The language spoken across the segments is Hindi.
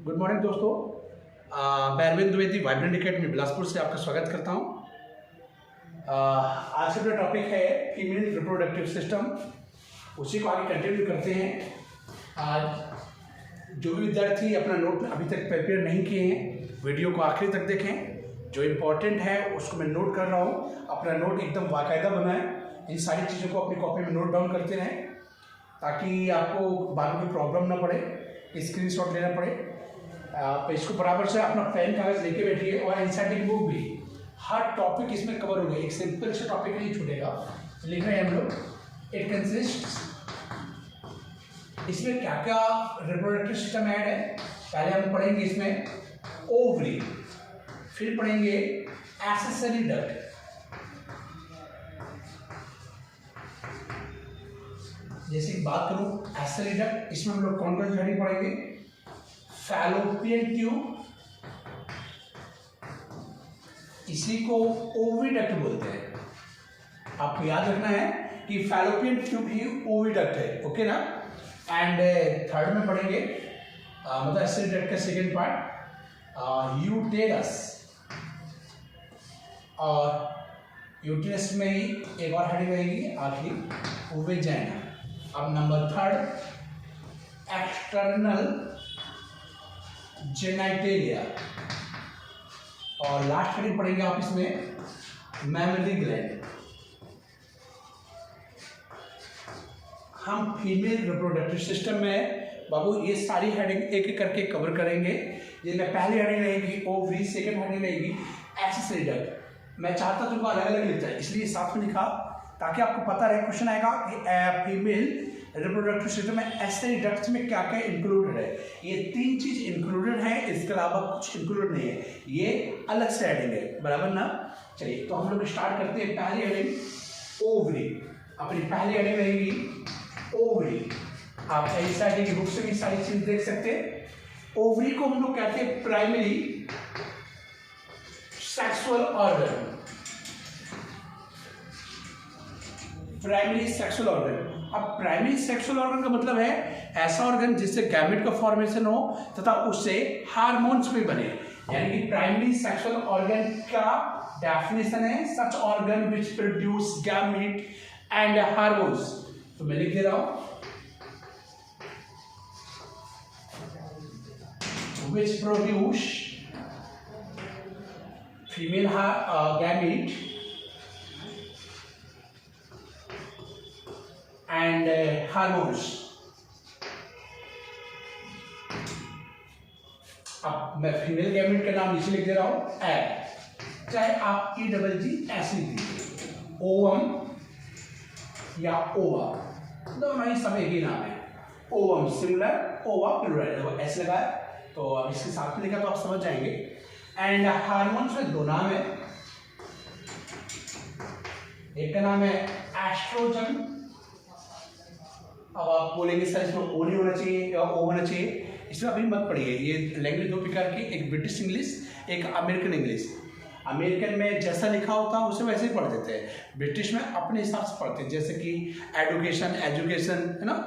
गुड मॉर्निंग दोस्तों। मैं अरविंद द्विवेदी वाइब्रेंट अकेडमी बिलासपुर से आपका स्वागत करता हूं। आज का जो टॉपिक है फीमेल रिप्रोडक्टिव सिस्टम, उसी को आगे कंटिन्यू करते हैं। आज जो भी विद्यार्थी अपना नोट अभी तक प्रिपेयर नहीं किए हैं, वीडियो को आखिरी तक देखें। जो इम्पोर्टेंट है उसको मैं नोट कर रहा हूँ। अपना नोट एकदम बाकायदा बनाएं। इन सारी चीज़ों को अपनी कॉपी में नोट डाउन करते रहें ताकि आपको बाद में प्रॉब्लम ना पड़े, स्क्रीनशॉट लेना पड़े। आप इसको बराबर से अपना पेन कागज लेके बैठिए और एनसीईआरटी की बुक भी, हर टॉपिक इसमें कवर होगा। एक सिंपल से टॉपिक नहीं छूटेगा। लिख रहे हैं हम लोग, इट कंसिस्ट्स, इसमें क्या क्या रिप्रोडक्टिव सिस्टम ऐड है। पहले हम पढ़ेंगे इसमें ओवरी, फिर पढ़ेंगे एक्सेसरी डक्ट, जैसे कि बात करूं एक्सेसरी डक्ट, इसमें हम लोग कौन कौन सी हेडिंग पढ़ेंगे। फैलोपियन ट्यूब, इसी को ओविडक्ट बोलते हैं। आपको याद रखना है कि फैलोपियन ट्यूब ही ओविडक्ट है, ओके ना। एंड थर्ड में पढ़ेंगे मतलब एक्सेसरी डक्ट का सेकेंड पार्ट यूटेरस, और यूटेरस में ही एक और हेडिंग रहेगी आखिरी वेजाइना। अब नंबर थर्ड एक्सटर्नल जेनिटेलिया, और लास्ट हेडिंग पढ़ेंगे आप इसमें मैमरी ग्लैंड। हम फीमेल रिप्रोडक्टिव सिस्टम में बाबू ये सारी हेडिंग एक एक करके कवर करेंगे। जिसमें पहली हेडिंग रहेगी ओवरी, सेकेंड हेडिंग रहेगी एक्सेसरी डक्ट। मैं चाहता तुमको अलग अलग लिखता है, इसलिए साथ में लिखा ताकि आपको पता रहे। क्वेश्चन आएगा कि फीमेल रिप्रोडक्टिव सिस्टम में एक्सेसरी डक्ट्स में क्या क्या इंक्लूडेड है। ये तीन चीज इंक्लूडेड है, इसके अलावा कुछ इंक्लूडेड नहीं है, ये अलग से हेडिंग है, बराबर ना। चलिए तो हम लोग स्टार्ट करते हैं। पहली हेडिंग ओवरी, अपनी पहली हेडिंग रहेगी ओवरी। आप एनसीईआरटी की बुक से भी सारी चीज देख सकते हैं। ओवरी को हम लोग कहते हैं primary sexual organ, primary sexual organ. अब प्राइमरी सेक्सुअल ऑर्गन का मतलब है ऐसा ऑर्गन जिससे गैमेट का फॉर्मेशन हो तथा उससे हार्मोन्स भी बने। यानी कि प्राइमरी सेक्सुअल ऑर्गन का डेफिनेशन है such organ which produce gamete and hormones. तो मैं लिख दे रहा हूं which produce female gamete and hormones. अब मैं फीमेल गैमेट का नाम नीचे लिख दे रहा हूं एग, चाहे आप EGG ऐसे लिख दीजिए, ओवम या ओवा, दोनों ही सब एक ही नाम है। ओवम सिंगुलर, ओवा प्लूरल, ऐसे लगा है तो अब इसके साथ में लिखा तो आप समझ जाएंगे। एंड हार्मोन्स में दो नाम है, एक का नाम है एस्ट्रोजन। अब आप बोलेंगे सर इसमें ओ नहीं होना चाहिए या ओ होना चाहिए, इसमें अभी मत पढ़िए। ये लैंग्वेज दो प्रकार की, एक ब्रिटिश इंग्लिश, एक अमेरिकन इंग्लिश। अमेरिकन में जैसा लिखा होता है उसे वैसे ही पढ़ देते हैं, ब्रिटिश में अपने हिसाब से पढ़ते हैं। जैसे कि एडुकेशन, एजुकेशन, है ना,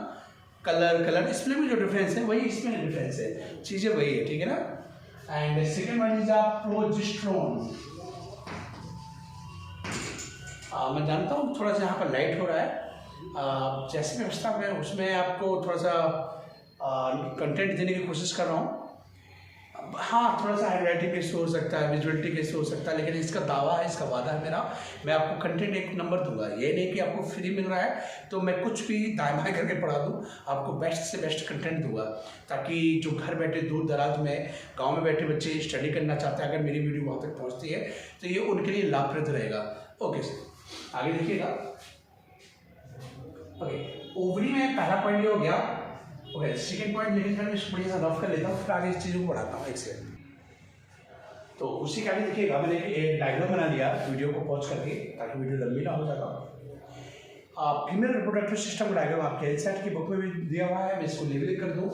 कलर, कलर, इसमें भी जो डिफरेंस है वही इसमें डिफरेंस है, चीज़ें वही है, ठीक है ना। And second one is progesterone. मैं जानता हूँ थोड़ा सा यहाँ पर लाइट हो रहा है, जैसे व्यवस्था में उसमें आपको थोड़ा सा कंटेंट देने की कोशिश कर रहा हूँ। हाँ, थोड़ा सा हैंडराइटिंग का इशू हो सकता है, विजुअलिटी का इशू हो सकता है, लेकिन इसका दावा है, इसका वादा है मेरा, मैं आपको कंटेंट एक नंबर दूंगा। ये नहीं कि आपको फ्री मिल रहा है तो मैं कुछ भी दाएं बाएं करके पढ़ा दूँ, आपको बेस्ट से बेस्ट कंटेंट दूंगा ताकि जो घर बैठे दूर दराज में गाँव में बैठे बच्चे स्टडी करना चाहते हैं, अगर मेरी वीडियो वहाँ तक पहुँचती है तो ये उनके लिए लाभप्रद रहेगा। ओके सर, आगे देखिएगा। ओके, ओवरी में पहला पॉइंट ये हो गया। ओके, सेकंड पॉइंट लेकिन मैं इसको बढ़िया सा रफ कर लेता हूँ, फिर आगे इस चीज़ों को बढ़ाता हूँ एक से। तो उसी का भी देखिएगा, मैंने एक डायग्राम बना लिया वीडियो को पॉज करके ताकि वीडियो लंबी ना हो जाता। फीमेल रिप्रोडक्टिव सिस्टम का डायग्राम आपके एनसीईआरटी की बुक में भी दिया हुआ है, मैं इसको लेबलिंग कर दूँ।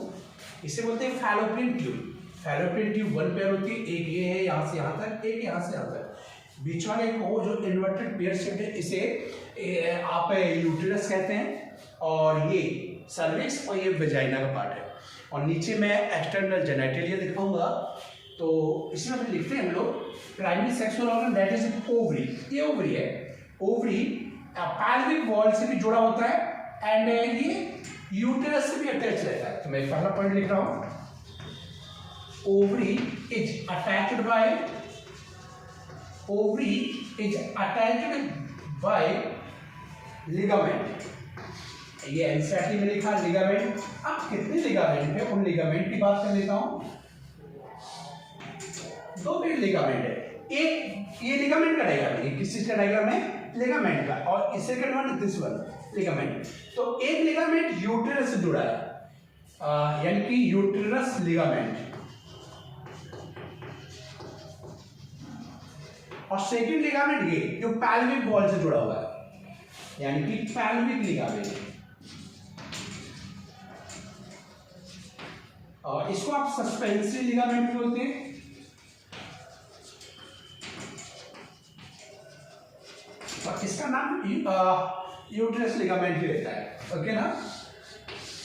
इसे बोलते हैं fallopian tube. Fallopian tube one pair होती है, एक ये है यहाँ से यहाँ तक, एक यहाँ से यहाँ तक। बीच वाले को जो इन्वर्टेड पेयर शेप है इसे आप यूटेरस कहते हैं, और ये सर्विक्स और ये वेजाइना का पार्ट है। और नीचे मैं एक्सटर्नल जेनिटलिया दिखाऊंगा। तो इसमें फिर लिखते हैं हम लोग primary sexual organ that is ovary. ये ओवरी है। ओवरी पैल्विक वॉल से भी जुड़ा होता है एंड ये यूटेरस से भी अटैच रहता है। तो मैं पहला पॉइंट लिख रहा हूं, ovary is attached bye ligament. ये एनसीईआरटी में लिखा लिगामेंट। अब कितने लिगामेंट है, उन लिगामेंट की बात कर लेता हूं। 2 पेड़ लिगामेंट है। एक ये लिगामेंट का डायग्राम है, किस चीज का डायग्राम है, लिगामेंट का, और second one this one ligament. तो एक लिगामेंट यूटेरस से जुड़ा है, यानी कि यूटेरस लिगामेंट, और सेकंड लिगामेंट ये जो पैल्विक वॉल से जुड़ा हुआ है, यानी कि पैल्विक लिगामेंट। और इसको आप सस्पेंसरी लिगामेंट बोलते हैं। तो इसका नाम यूटेरस लिगामेंट ही रहता है। ओके ना।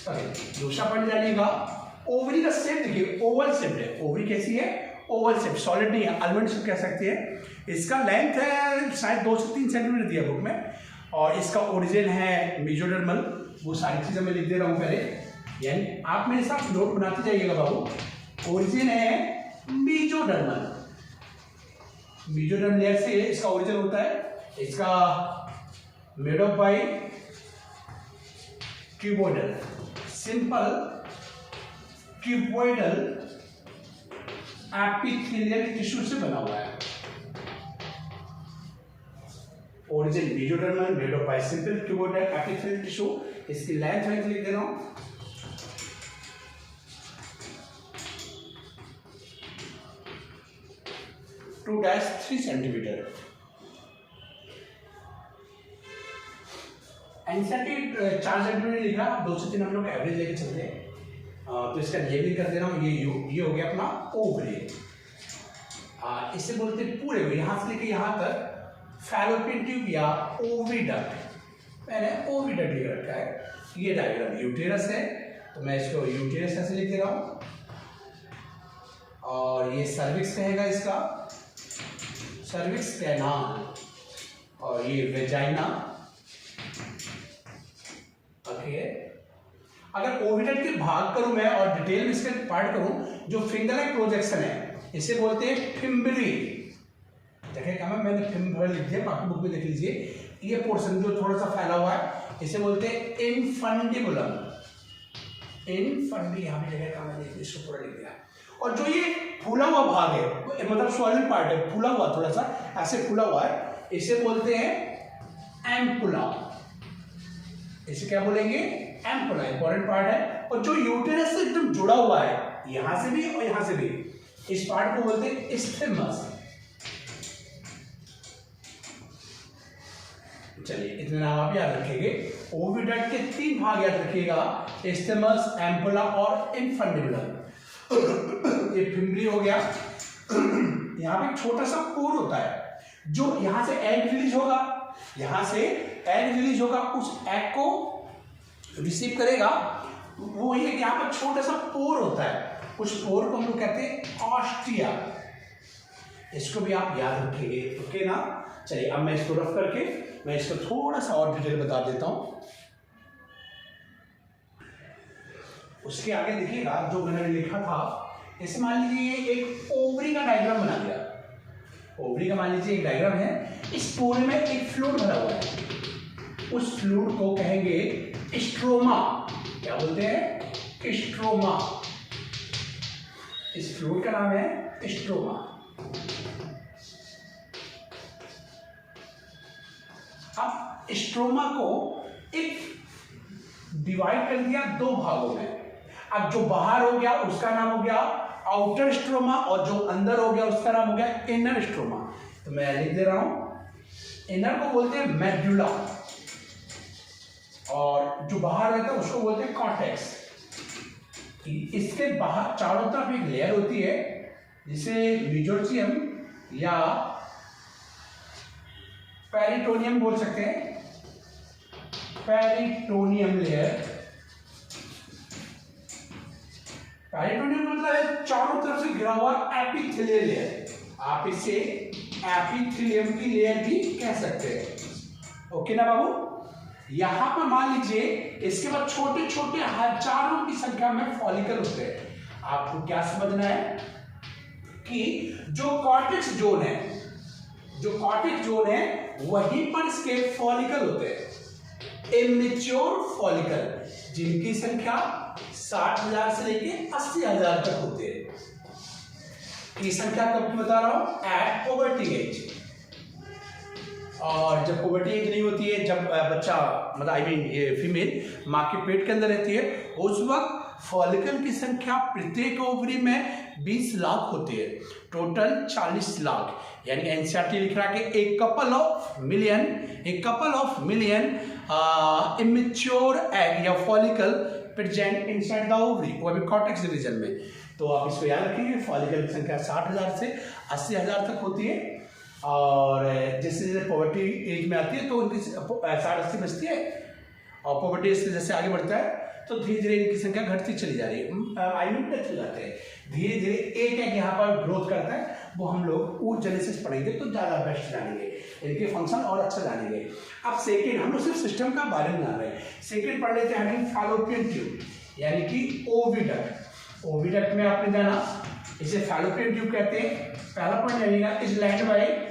ओके, दूसरा पॉइंट जानिएगा, ओवरी का शेप देखिए ओवल शेप है। ओवरी कैसी है, ओवल शेप, सॉलिड नहीं है, आलमंड शेप कह सकते हैं। इसका लेंथ है शायद 2 से 3 सेंटीमीटर दिया बुक में, और इसका ओरिजिन है मेसोडर्मल। वो सारी चीजें मैं लिख दे रहा हूं पहले, यानी आप मेरे साथ नोट बनाते जाइएगा बाबू। ओरिजिन है मेसोडर्मल, मेसोडर्म लेयर से इसका ओरिजिन होता है। इसका made of by cuboidal, simple cuboidal epithelial tissue से बना हुआ है। Origin mesodermal, made of by simple cuboidal epithelial tissue. इसकी लेंथ लिख दे रहा हूं, 2-3 सेंटीमीटर। एनसीईआरटी 4 सेंटीमीटर लिखा, 2 से 3 हम लोग एवरेज लेके चलते हैं। तो इसका लेबलिंग कर दे रहा हूँ। ये हो गया अपना ओवरी। इसे बोलते हैं पूरे यहां से लेके यहां तक फैलोपियन ट्यूब या ओविडक्ट। मैंने ओविडक्ट लिख रखा है। ये डायग्राम यूटेरस है, तो मैं इसको यूटेरस ऐसे लिख दे रहा हूं। और ये सर्विक्स रहेगा, इसका सर्विक्स कैनाल, और ये वेजाइना। ओके, अगर ओविडक्ट के भाग करूं मैं और डिटेल में इसके पार्ट करूं, जो फिंगर लाइक प्रोजेक्शन है इसे बोलते हैं फिम्बरी। देखिए क्या मैंने फिम्बर लिख दिया, बाकी बुक में देख लीजिए। ये पोर्शन जो थोड़ा सा फैला हुआ है इसे बोलते हैं इनफंडिबुलम। इनफंडी यहां भी जगह का मैंने इसको पूरा लिख दिया। और जो ये फूला हुआ भाग है, मतलब सॉलिड पार्ट है, फूला हुआ, थोड़ा सा ऐसे फूला हुआ है, इसे बोलते हैं एम्पुला। इसे क्या बोलेंगे, एम्पुला। इंपॉर्टेंट पार्ट है। और जो यूटेरस से एकदम जुड़ा हुआ है, यहां से भी और यहां से भी, इस पार्ट को बोलते हैं इस्थेमस। चलिए इतने नाम आप याद रखेंगे। ओविडक्ट के 3 भाग याद रखिएगा, इस्थेमस, एम्पुला और इनफंडिबुलम। ये फिम्बरी हो गया। यहां पे छोटा सा पोर होता है, जो यहां से एग रिलीज होगा, यहां से एग रिलीज होगा, उस एग को रिसीव करेगा। वो ये यहां पर छोटा सा पोर होता है, उस पोर को हम लोग कहते हैं ऑस्टिया। इसको भी आप याद रखेंगे। ओके ना। चलिए अब मैं इसको रफ करके मैं इसको थोड़ा सा और डिटेल बता देता हूं। उसके आगे देखिएगा जो मैंने लिखा था, इस मान लीजिए एक ओवरी का डायग्राम बना दिया। ओवरी का मान लीजिए एक डायग्राम है, इस पूरे में एक फ्लूइड भरा हुआ है, उस फ्लूइड को कहेंगे स्ट्रोमा। क्या बोलते हैं, स्ट्रोमा। इस फ्लूइड का नाम है स्ट्रोमा। अब स्ट्रोमा को एक डिवाइड कर दिया 2 भागों में। अब जो बाहर हो गया उसका नाम हो गया आउटर स्ट्रोमा, और जो अंदर हो गया उसका नाम हो गया इनर स्ट्रोमा। तो मैं लिख दे रहा हूं, इनर को बोलते हैं मेडुला, और जो बाहर रहता है उसको बोलते हैं कॉर्टेक्स। इसके बाहर चारों तरफ एक लेयर होती है जिसे मेसोचियम या पेरिटोनियम बोल सकते हैं। पेरिटोनियम लेयर, पेरिटोनियम मतलब है चारों तरफ से घिरा हुआ एपिथेलियल लेयर, आप इसे एपिथेलियम की लेयर भी कह सकते हैं। ओके ना बाबू। यहां पर मान लीजिए इसके बाद छोटे छोटे हजारों की संख्या में फॉलिकल होते हैं। आपको क्या समझना है कि जो कॉर्टेक्स जोन है, जो कॉर्टेक्स जोन है वहीं पर इसके फॉलिकल होते हैं, इमेच्योर फॉलिकल, जिनकी संख्या 60,000 से लेके 80,000 तक होते हैं। ये संख्या कब बता रहा हूं, एट पुबर्टी एज। और जब पुबर्टी एज नहीं होती है, जब बच्चा मतलब आई मीन ये फीमेल माँ के पेट के अंदर रहती है, उस वक्त फॉलिकल की संख्या प्रत्येक ओवरी में 20 लाख होती है, टोटल 40 लाख। यानी एनसीईआरटी लिख रहा है कि एक couple of million immature egg या follicle present inside the ovary, वो अभी कॉर्टेक्स रीजन में। तो आप इसको याद रखिए, फॉलिकल की संख्या 60,000 से 80,000 तक होती है। और जैसे जैसे पॉवर्टी एज में आती है तो उनकी 60-80 बचती है, और पॉवर्टी एज से जैसे आगे बढ़ता है तो धीरे धीरे इनकी संख्या घटती चली जा रही है, आई मीन डेथ हो जाते हैं धीरे धीरे। एक एक यहाँ पर ग्रोथ करता है, वो हम लोग ऊर्जेनेसिस पढ़ेंगे तो ज़्यादा बेस्ट जानेंगे, इनके फंक्शन और अच्छा जानेंगे। अब सेकेंड, हम लोग सिर्फ सिस्टम का बारे में जान रहे हैं। सेकेंड पढ़ लेते हैं फैलोपियन ट्यूब, यानी कि ओविडक्ट। ओविडक्ट में आपने जाना, इसे फैलोपियन ट्यूब कहते हैं। पहला पॉइंट जानिएगा, इज लाइंड बाय,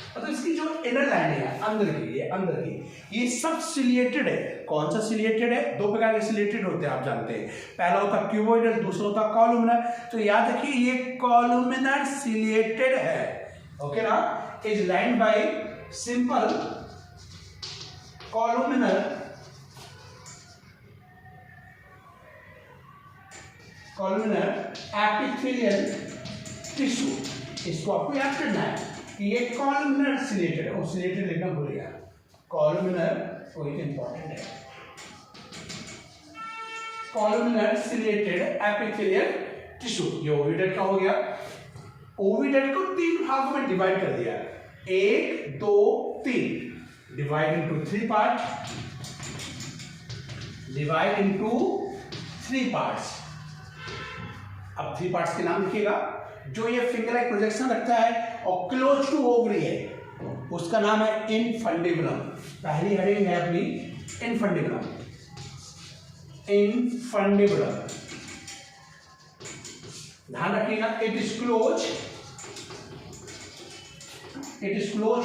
मतलब इसकी जो इनर लाइन है अंदर की, ये अंदर की, ये सब सिलिएटेड है। कौन सा सिलिएटेड है, दो प्रकार के सिलिएटेड होते हैं आप जानते हैं, पहला होता है क्यूबोइडल, दूसरा होता है कॉलुमिनर। तो याद रखिए ये कॉलुमिनर सिलिएटेड है, ओके ना। Is lined by simple columnar epithelial tissue. इसको आपको याद करना है कि ये कॉलुमिनर सिलेटेड है, और सिलेटेड लिखना भूल गया, कॉलुमिनर तो एक इंपॉर्टेंट है, कॉलुमिनर सिलेटेड एपिथेलियल टिश्यू। ये ओविडक्ट का हो गया। ओविडक्ट को 3 भागों में डिवाइड कर दिया, 1 2 3, divide into 3 part, divide into 3 parts. अब 3 पार्ट्स के नाम लिखिएगा। जो ये फिंगर लाइक प्रोजेक्शन रखता है और क्लोज टू ओवरी है, उसका नाम है इनफंडिबुलम। पहली हेडिंग है अपनी इनफंडिबुलम, इनफंडिबुलम, ध्यान रखिएगा। इट इज क्लोज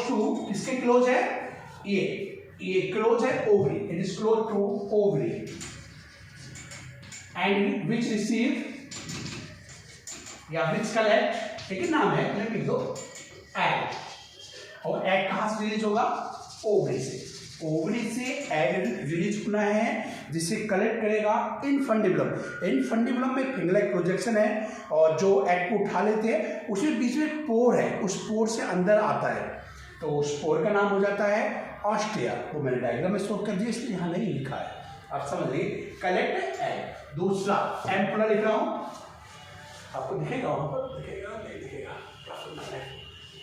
टू, किसके क्लोज है, ये क्लोज है ovary, it is close to ovary, and which receive या विच कलेक्ट, एक नाम है लिख दो, एग। और एग कहां से रिलीज होगा, ओवरी से। ओवरी से एग रिलीज होना है, जिसे कलेक्ट करेगा इनफंडिबुलम। इनफंडिबुलम में फिंगर लाइक प्रोजेक्शन है, और जो एग को उठा लेते हैं उसमें बीच में पोर है, उस पोर से अंदर आता है, तो उस पोर का नाम हो जाता है ऑस्टिया। वो मैंने डायग्राम में शो कर दिया, इसलिए यहाँ नहीं लिखा है, आप समझ लीजिए। Collect egg. दूसरा एम्पुला लिख रहा हूँ, आपको दिखेगा, वहां पर दिखेगा, नहीं दिखेगा,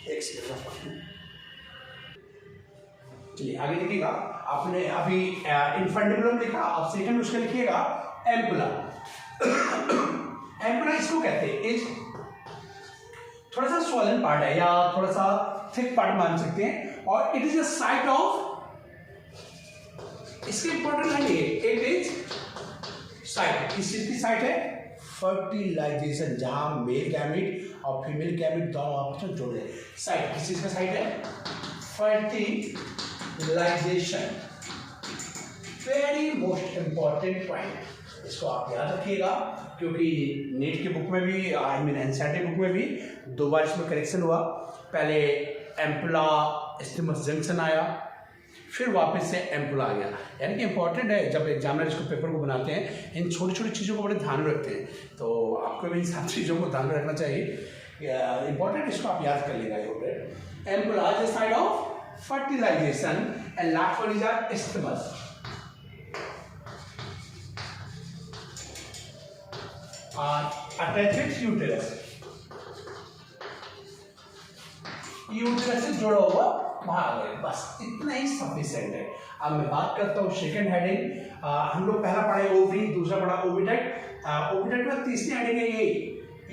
एक सेकंड। चलिए आगे लिखिएगा। आपने अभी इनफंडिबुलम लिखा, अब सेकंड उसका लिखिएगा एम्पुला। एम्पुला इसको कहते हैं, इस थोड़ा सा स्वॉलन पार्ट है या थोड़ा सा थिक पार्ट मान सकते हैं, और it is a site of, इसके इंपॉर्टेंट है ये, इट इज साइट, किस चीज की साइट है, फर्टिलाइजेशन, जहां मेल गैमेट और फीमेल गैमेट दोनों आपस में जुड़ गए। साइट किस चीज का साइट है, fertilisation. Very most important point, इसको आप याद रखिएगा, क्योंकि नीट की बुक में भी, आई मीन एनसीईआरटी बुक में भी 2 बार इसमें करेक्शन हुआ। पहले एम्पुला स्टिमस जंक्शन आया, फिर वापस से एम्पुला आ गया। यानी कि इंपॉर्टेंट है, जब एग्जामिनर इसको पेपर को बनाते हैं, इन छोटी छोटी चीज़ों को बड़े ध्यान में रखते हैं, तो आपको भी इन सब चीज़ों को ध्यान में रखना चाहिए। इंपॉर्टेंट, इसको आप याद कर लेगा। Ampulla is a site of fertilization and last one is our isthmus. Attached with uterus. Uterus से जुड़ा हुआ भाग है, बस इतना ही सफिशिएंट है। अब मैं बात करता हूँ सेकंड हेडिंग। हम लोग पहला पढ़े ओवरी, दूसरा पढ़ा ओविडक्ट, ओविडक्ट में तीसरी हेडिंग है ये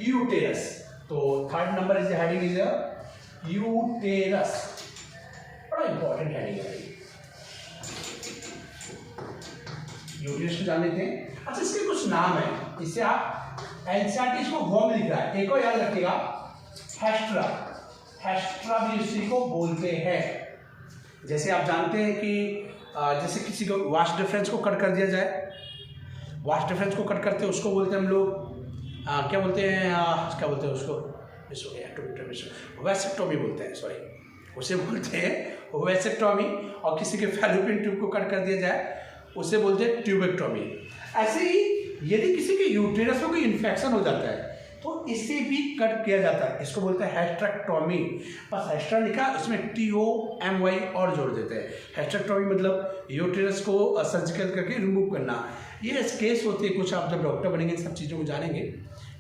यूटेरस। तो third number is heading is uterus, बड़ा इंपॉर्टेंट हेडिंग है यूटेरस को जान लेते हैं। अच्छा इसके कुछ नाम है, इससे आप एनसीईआरटी इसको वॉर्म लिख रहा है, एक और याद रखिएगा हेस्ट्रा, हेस्ट्रा भी इसी को बोलते हैं। जैसे आप जानते हैं कि जैसे किसी को वास्ट डिफरेंस को कट कर दिया जाए, वास्ट डिफरेंस को कट करते हैं उसको बोलते हैं हम लोग क्या बोलते हैं, क्या बोलते हैं उसको, वैसेक्टोमी बोलते हैं, सॉरी उसे बोलते हैं वैसेक्टोमी। और किसी के फैलोपियन ट्यूब को कट कर दिया जाए उसे बोलते हैं ट्यूबेक्टोमी। ऐसे ही यदि किसी के यूटेरस में कोई इन्फेक्शन हो जाता है तो इसे भी कट किया जाता है, इसको बोलते हैं हेस्ट्रेक्टोमी। बस हेस्ट्रा लिखा, उसमें TOMY और जोड़ देते हैं। हेस्ट्रेक्टोमी मतलब यूटेरस को सर्जिकल करके रिमूव करना। ये केस होते हैं कुछ, आप जब डॉक्टर बनेंगे इन सब चीज़ों को जानेंगे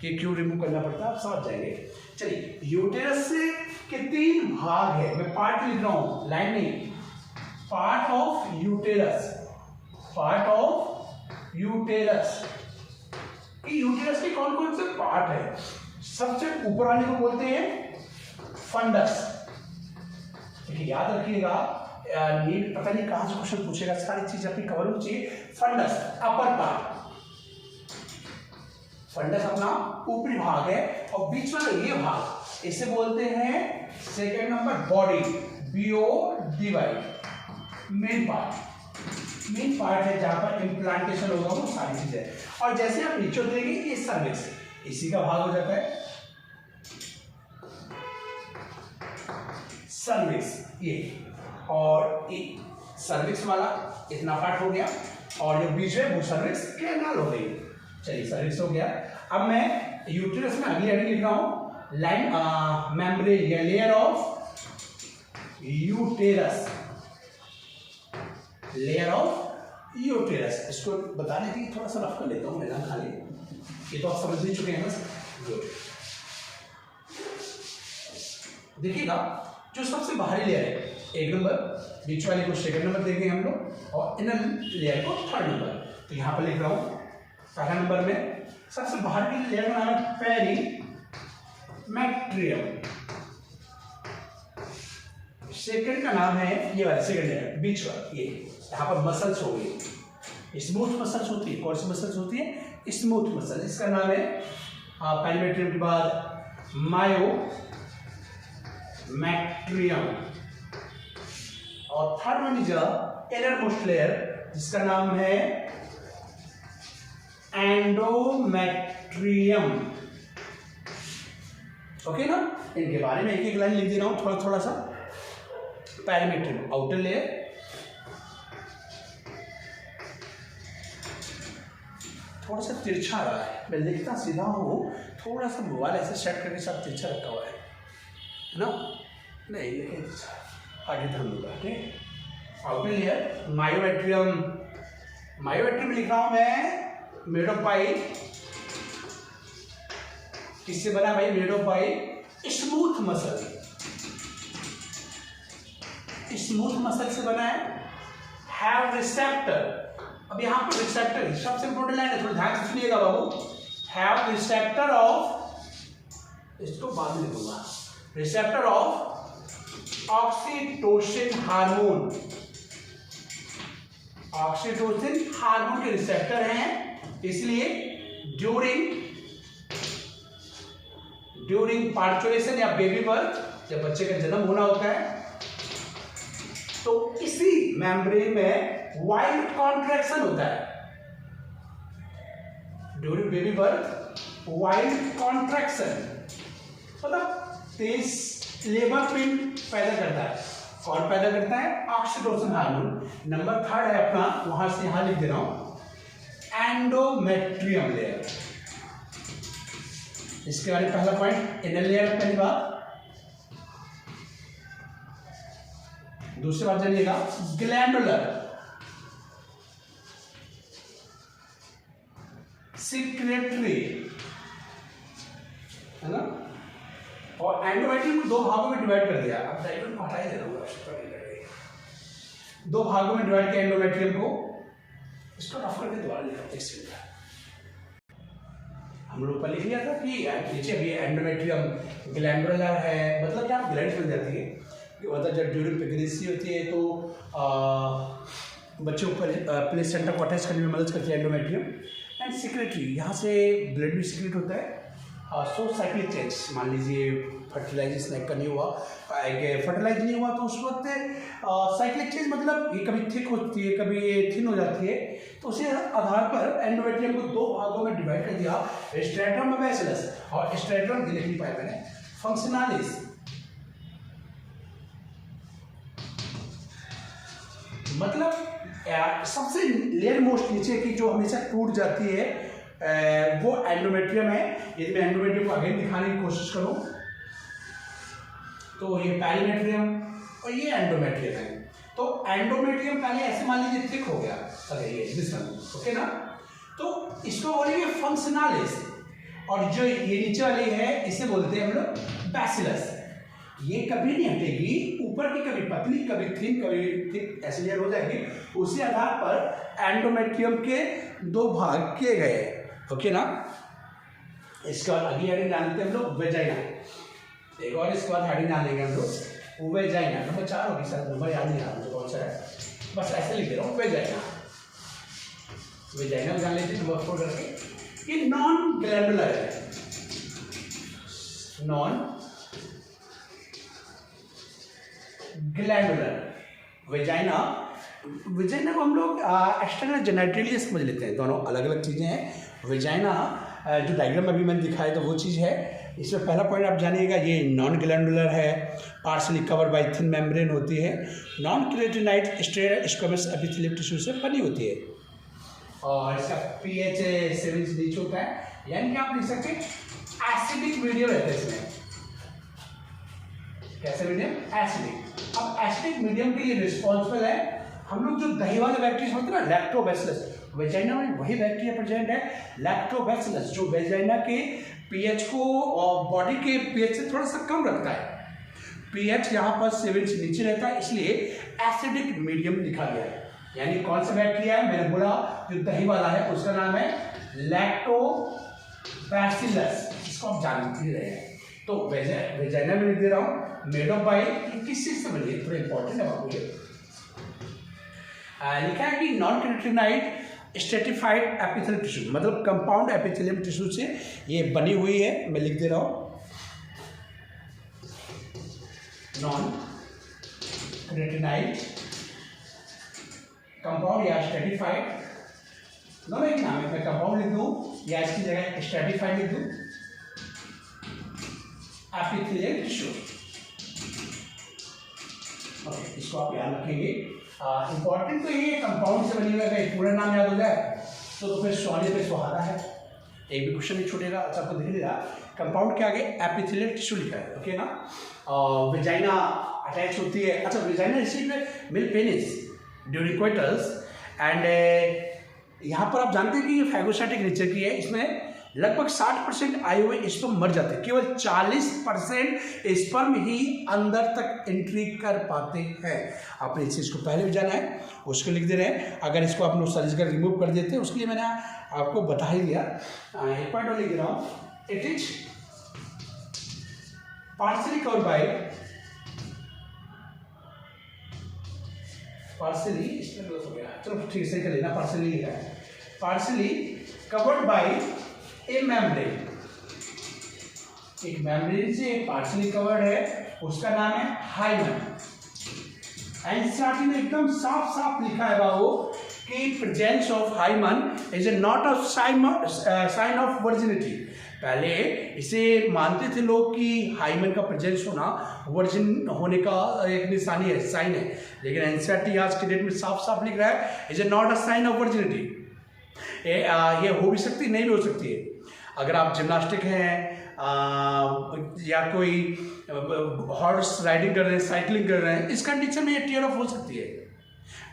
कि क्यों रिमूव करना पड़ता है, आप समझ जाएंगे। चलिए यूटेरस से के 3 भाग है, मैं पार्ट लिख रहा हूँ, लाइन नहीं, part of uterus, part of uterus. Uterus के कौन कौन से पार्ट है? सबसे ऊपर वाले को बोलते हैं फंडस। देखिए याद रखिएगा, नीट पता नहीं कहां से क्वेश्चन पूछेगा, सारी चीज अपनी कवर होनी चाहिए। फंडस अपर पार्ट, फंडस अपना ऊपरी भाग है, और बीच वाला ये भाग इसे बोलते हैं second number body, BODY, main part. Main part है जहां पर इम्प्लांटेशन होगा वो सारी चीजें। और जैसे आप नीचे उतरेंगे ये सर्विक्स इसी का भाग हो जाता है, सर्विक्स ये, और सर्विक्स वाला इतना पार्ट हो गया, और जो बीच में वो सर्विक्स कैनाल हो गई। चलिए सर्विक्स हो गया। अब मैं यूटेरस में अगली हेडिंग लिख रहा हूं, लाइन मेम्ब्रेन या layer of uterus, layer of uterus. इसको बताने के लिए थोड़ा सा रफ कर लेता हूं मैदान खाली, ये तो आप समझ ही चुके हैं बस। देखिएगा जो सबसे बाहरी लेयर है 1 नंबर, बीच वाले को सेकंड नंबर देंगे हम लोग, और इनर लेयर को 3rd नंबर। तो यहां पर लिख रहा हूं पहला नंबर में सबसे बाहर की लेयर का नाम है पेरीमेट्रियम, सेकंड का नाम है ये वाला सेकंड लेयर बीच वाला, ये यहाँ पर मसल्स हो गई, स्मूथ मसल्स होती है। कौन सी मसल्स होती है? स्मूथ मसल, इसका नाम है पेरीमेट्रियम के बाद मायोमेट्रियम, और third one is inner most layer जिसका नाम है एंडोमेट्रियम। ओके ना, इनके बारे में एक एक लाइन लिख दे रहा हूं थोड़ा थोड़ा सा। पेरीमेट्रियम आउटर लेयर, थोड़ा सा तिरछा आ रहा है, मैं लिखता सीधा हूँ, थोड़ा सा मोबाइल ऐसे सेट करके सब तिरछा रखा हुआ है ना, नहीं लेकिन आगे ध्यान दूंगा। ठीक, आउटर लेयर मायोमेट्रियम, मायोमेट्रियम लिख रहा हूं मैं मेड ऑफ बाई, किससे बना भाई? Made of by smooth muscle, smooth muscle से बना है। हैव रिसेप्टर, अब यहां पर रिसेप्टर सबसे इंपॉर्टेंट लाइन है, थोड़ा ध्यान से सुनिएगा बाबू। हैव रिसेप्टर ऑफ, इसको बाद में लिखूंगा, receptor of oxytocin hormone, oxytocin hormone के रिसेप्टर हैं, इसलिए ड्यूरिंग पार्चुलेशन या बेबी बर्थ, जब बच्चे का जन्म होना होता है तो इसी मेम्ब्रेन में वाइल्ड कॉन्ट्रैक्शन होता है। During baby birth wild contraction मतलब तेज लेबर पेन पैदा करता है। कौन पैदा करता है? Oxytocin hormone. नंबर 3 है अपना, वहां से यहां लिख दे रहा हूं एंडोमेट्रियम लेयर। इसके बारे में पहला पॉइंट इनर लेयर, पहली बात। दूसरी बात जानिएगा ग्लैंडुलर, सिक्रेटरी, है ना। और एंडोमेट्रियम को 2 भागों में डिवाइड कर दिया। अब डायग्राम को हटा ही दे रहा हूं, 2 भागों में डिवाइड किया एंडोमेट्रियम को। इसको रफ करके दोबारा लिखा, हम लोग ऊपर लिख लिया था कि नीचे भी एंडोमेट्रियम, ग्लैंडुलर है, मतलब क्या ग्लैंड बन जाती है, मतलब जब ड्यूरिंग प्रेगनेंसी होती है तो बच्चों पर प्लेसेंटा को अटैच करने में मदद करती है एंडोमेट्रियम। एंड सिक्रेटरी, यहाँ से ब्लड भी सिक्रेट होता है। सो साइक्लिक चेंज, मान लीजिए फर्टिलाइजेशन एक का नहीं हुआ, फर्टिलाइज नहीं हुआ तो उस वक्त साइक्लिक चेंज मतलब ये कभी थिक होती है, कभी ये थिन हो जाती है, तो उसी आधार पर एंडोमेट्रियम को दो भागों में डिवाइड कर दिया, स्ट्रेटम और बैसिलस। और स्ट्रेटम लिख नहीं पाया मैंने, फंक्शनलिस मतलब सबसे लेयर मोस्ट नीचे की जो हमेशा टूट जाती है वो एंडोमेट्रियम है। यदि मैं एंडोमेट्रियम को अगेन दिखाने की कोशिश करूं तो ये पेरिमेट्रियम और ये एंडोमेट्रियम है। तो एंडोमेट्रियम पहले ऐसे मान लीजिए थिक हो गया, अरे ये दिस वन, ओके ना, तो इसको बोलेंगे फंक्शनलिस। और जो ये नीचे वाली है इसे बोलते हैं हम लोग बैसिलस। ये कभी नहीं हटेगी, ऊपर की कभी पतली कभी थिन कभी थिक ऐसे लेयर हो जाएगी। उसी आधार पर एंडोमेट्रियम के दो भाग किए गए हैं, ओके ना। इसके बाद अगली हेडिंग डालते हैं हम लोग वेजाइना। एक और इसके बाद हेडिंग डालेंगे हम लोग वेजाइना। नंबर 4 होगी सर, नंबर याद नहीं आ रहा मुझे कौन सा है, बस ऐसे लिख दे रहा हूँ वेजाइना। वेजाइना जान लेते हैं नंबर 4 करके। ये नॉन ग्लैंडुलर है, नॉन ग्लैंडुलर। वेजाइना, वेजाइना को हम लोग एक्सटर्नल जेनिटलिया समझ लेते हैं, दोनों अलग अलग चीज़ें हैं। वेजाइना जो डायग्राम अभी मैंने दिखाया तो वो चीज़ है। इसमें पहला पॉइंट आप जानिएगा, ये नॉन ग्लैंडुलर है, partially cover by thin membrane होती है, नॉन केराटिनाइड स्क्वेमस एपिथेलियल टिश्यू से बनी होती है, और इसका pH 7 से नीचे होता है, यानी कि आप लिख सकते हैं एसिडिक मीडियम रहता है इसमें। कैसे मीडियम? एसिडिक। अब एसिडिक मीडियम के लिए रिस्पॉन्सिबल है हम लोग जो दही वाले बैक्टीरिया होते हैं ना, लैक्टोबैसिलस। वेजाइना में वही बैक्टीरिया प्रेजेंट है, लैक्टोबैसिलस, जो वेजाइना के पीएच को और बॉडी के पीएच से थोड़ा सा कम रखता है। पीएच यहाँ पर 7 से नीचे रहता है, इसलिए एसिडिक मीडियम लिखा गया है। यानी कौन सा बैक्टीरिया है, मैंने बोला जो दही वाला है उसका नाम है लैक्टोबैसिलस, इसको आप जान ही रहे हैं। तो वेजाइना में लिख दे रहा हूँ, मेड ऑफ बाय, किस चीज से बनी है, थोड़ा इंपॉर्टेंट है आपको ये। लिखा है कि नॉन केराटिनाइड स्ट्रेटिफाइड एपिथेलियल टिश्यू, मतलब कंपाउंड एपिथेलियम टिश्यू से ये बनी हुई है। मैं लिख दे रहा हूँ नॉन केराटिनाइड कंपाउंड या स्ट्रेटिफाइड, दोनों एक नाम है। मैं कंपाउंड लिख दूँ या इसकी जगह स्ट्रेटिफाइड लिख दूँ, एपिथेलियल टिश्यू। ओके, इसको आप याद रखेंगे। इंपॉर्टेंट तो ये कंपाउंड से बनी हुई है, पूरा नाम याद हो जाए तो फिर सोने पे सुहागा है, एक भी क्वेश्चन नहीं छूटेगा। अच्छा, आपको दिख रहा कंपाउंड के आगे एपिथेलियल टिश्यू लिखा है, ओके ना। वेजाइना अटैच होती है, अच्छा vagina receive milk penis during coitus, and यहाँ पर आप जानते हैं कि ये फाइगोसाइटिक नेचर की है। इसमें लगभग 60% आए हुए स्पर्म मर जाते हैं, केवल 40% स्पर्म ही अंदर तक एंट्री कर पाते हैं। आपने इस चीज़ को पहले भी जाना है, उसको लिख दे रहे हैं। अगर इसको आप लोग सर्जिकल रिमूव कर देते हैं, उसके लिए मैंने आपको बता ही दिया। एक पॉइंट और लिख रहा हूँ, it is partially covered by, partially इसमें हो गया, चलो ठीक से कर लेना, पार्शली लिखा है, partially covered by A membrane, एक मेम्ब्रेन से पार्शली कवर्ड है, उसका नाम है हाइमन। एनसीईआरटी में एकदम साफ साफ लिखा है बाबू कि presence of hymen is not a sign of virginity. पहले इसे मानते थे लोग कि हाइमन का प्रेजेंस होना वर्जिन होने का एक निशानी है, साइन है, लेकिन एनसीईआरटी आज के डेट में साफ साफ लिख रहा है is not a sign of virginity. ये हो भी सकती, नहीं भी हो सकती है। अगर आप जिम्नास्टिक हैं या कोई हॉर्स राइडिंग कर रहे हैं, साइकिलिंग कर रहे हैं, इस कंडीशन में ये टियर ऑफ हो सकती है।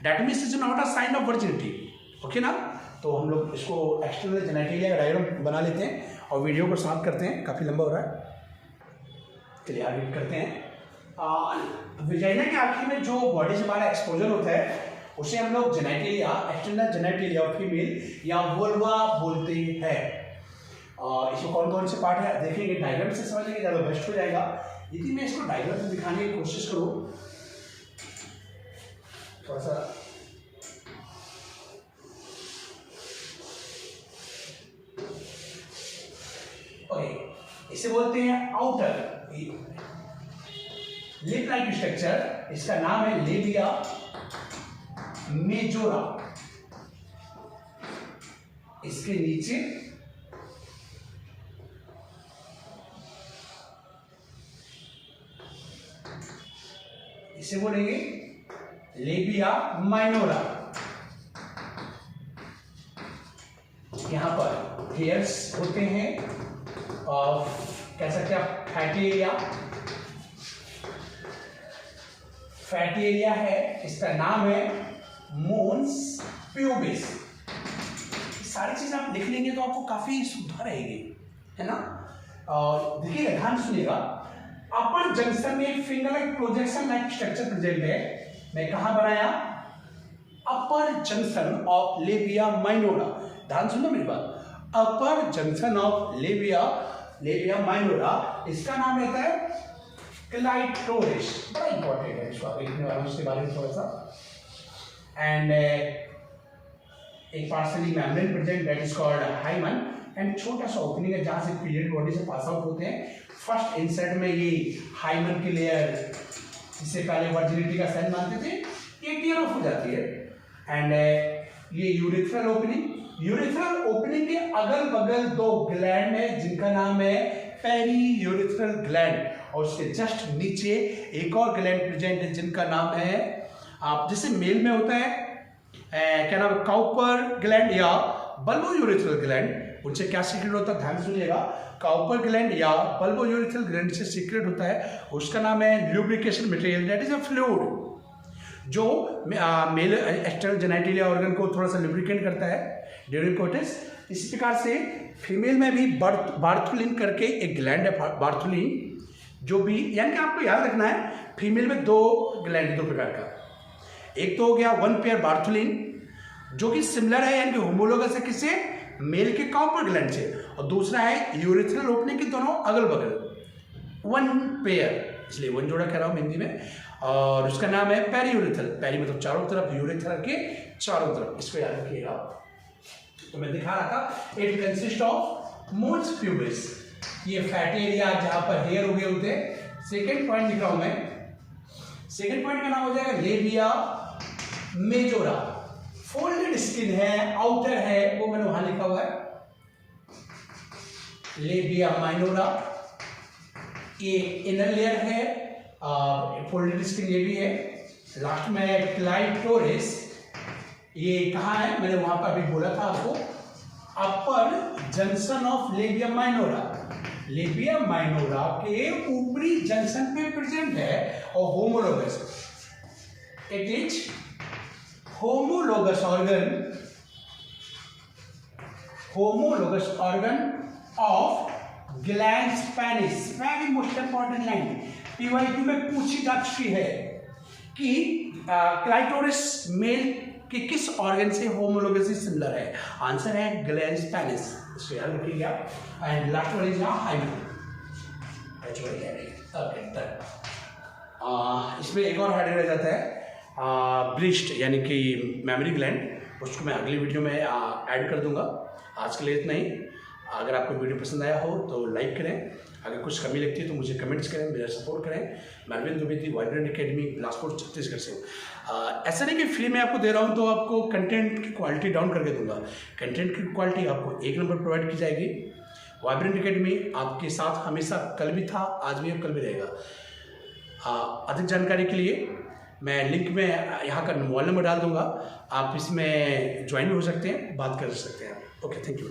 That means is not a sign of virginity, okay ना। तो हम लोग इसको एक्सटर्नल जेनिटलिया का डायग्राम बना लेते हैं और वीडियो को समाप्त करते हैं, काफ़ी लंबा हो रहा है। चलिए आगे करते हैं। वेजाइना के आखिर में जो बॉडी से हमारा एक्सपोजर होता है उसे हम लोग जेनिटलिया, एक्सटर्नल जेनिटलिया फीमेल या वोल्वा बोलते हैं। इसमें कौन कौन से पार्ट है देखेंगे, डायग्राम से समझेंगे ज़्यादा बेस्ट हो जाएगा। यदि मैं इसको डायग्राम से दिखाने की कोशिश करूँ, थोड़ा सा ओके, इसे बोलते हैं आउटर लिप लाइक स्ट्रक्चर। इसका नाम है लेबिया मेजोरा। इसके नीचे इसे बोलेंगे लेबिया माइनोरा। यहां पर हेयर्स होते हैं और कह सकते हैं आप फैटी एरिया। फैटी एरिया है, इसका नाम है मोन्स प्यूबिस। सारी चीज आप लिख लेंगे तो आपको काफी सुविधा रहेगी, है ना। और देखिएगा, ध्यान सुनिएगा, अपर जंक्शन में finger like projection like structure present है। मैं कहां बनाया? अपर जंक्शन ऑफ लेबिया माइनोरा। ध्यान सुनो मेरी बात, अपर जंक्शन ऑफ लेबिया माइनोरा। इसका नाम रहता है क्लाइटोरिस। बड़ा इंपॉर्टेंट है, इसको देखने वाला उसके बारे में थोड़ा सा। एंड एक partially membrane present that is called hymen. And छोटा सा ओपनिंग है जहां से पीरियड बॉडी से पास आउट होते हैं। फर्स्ट इंसर्ट में ये हाइमन की लेयर, जिसे पहले वर्जिनिटी का साइन मानते थे, ये टियर ऑफ हो जाती है। एंड ये यूरिथ्रल ओपनिंग के अगल बगल दो ग्लैंड है जिनका नाम है पेरी यूरिथ्रल ग्लैंड, और उसके जस्ट नीचे एक और ग्लैंड प्रेजेंट है जिनका नाम है, आप जैसे मेल में होता है क्या नाम है, काउपर ग्लैंड या बल्बो यूरिथ्रल ग्लैंड। उनसे क्या सीक्रेट होता है, ध्यान सुनिएगा। काउपर ग्लैंड या बल्बो यूरिथ्रल ग्लैंड से सीक्रेट होता है, उसका नाम है lubrication material, that is a fluid जो मेल एक्सटर्नल जेनिटलिया ऑर्गन को थोड़ा सा लुब्रिकेट करता है ड्यूरिंग कोइटस। इसी प्रकार से फीमेल में भी बार्थुलिन करके एक ग्लैंड है, बार्थुलिन, जो भी, यानी कि आपको याद रखना है फीमेल में दो ग्लैंड है, दो प्रकार का। एक तो हो गया वन पेयर बार्थुलिन जो कि सिमिलर है, यानी कि होमोलोगस है किससे, मेल के काउपर ग्लैंड से, और दूसरा है यूरिथ्रल ओपनिंग के दोनों अगल बगल, वन पेयर, इसलिए वन जोड़ा कह रहा हूं हिंदी में। और उसका नाम है पेरीयूरिथ्रल। पेरी मतलब चारों तरफ, यूरिथ्रल के चारों तरफ, इसको याद रखिएगा। तो मैं दिखा रहा था, इट कंसिस्ट ऑफ मोन्स प्यूबिस, ये फैटी एरिया जहां पर हेयर उगे होते हैं। सेकेंड पॉइंट लिखा हूं मैं, सेकेंड पॉइंट का नाम हो जाएगा लेबिया मेजोरा। फोल्डेड स्किन है, आउटर है, वो मैंने वहां लिखा हुआ है लेबिया माइनोरा। ये इनर लेयर है, फोल्डेड स्किन ये भी है। लास्ट में क्लाइटोरिस, ये कहाँ है, मैंने वहां पर अभी बोला था आपको, upper junction of labia minora. Labia minora के ऊपरी जंक्शन पे प्रेजेंट है, और homologous, it is homologous organ of glands penis. Very most important line, PYQ में पूछी जा चुकी है कि क्लाइटोरिस मेल के किस ऑर्गन से होमोलोगस सिमिलर है। आंसर है ग्लैंड्स पेनिस, इसको याद रखिए आप। And last one is hymen. इसमें एक और हेड रह जाता है ब्रीस्ट, यानी कि मेमोरी ग्लैंड, उसको मैं अगली वीडियो में ऐड कर दूंगा। आज के लिए इतना ही। अगर आपको वीडियो पसंद आया हो तो लाइक करें, अगर कुछ कमी लगती है तो मुझे कमेंट्स करें, मेरा सपोर्ट करें। मैं अरविंद द्विवेदी, वाइब्रेंट एकेडमी, बिलासपुर, छत्तीसगढ़ से हूँ। ऐसा नहीं कि फ्री में आपको दे रहा हूँ तो आपको कंटेंट की क्वालिटी डाउन करके दूंगा। कंटेंट की क्वालिटी आपको एक नंबर प्रोवाइड की जाएगी। वाइब्रेंट एकेडमी आपके साथ हमेशा, कल भी था, आज भी, कल भी रहेगा। अधिक जानकारी के लिए मैं लिंक में यहाँ का मोबाइल नंबर डाल दूंगा, आप इसमें ज्वाइन भी हो सकते हैं, बात कर सकते हैं। Okay, thank you.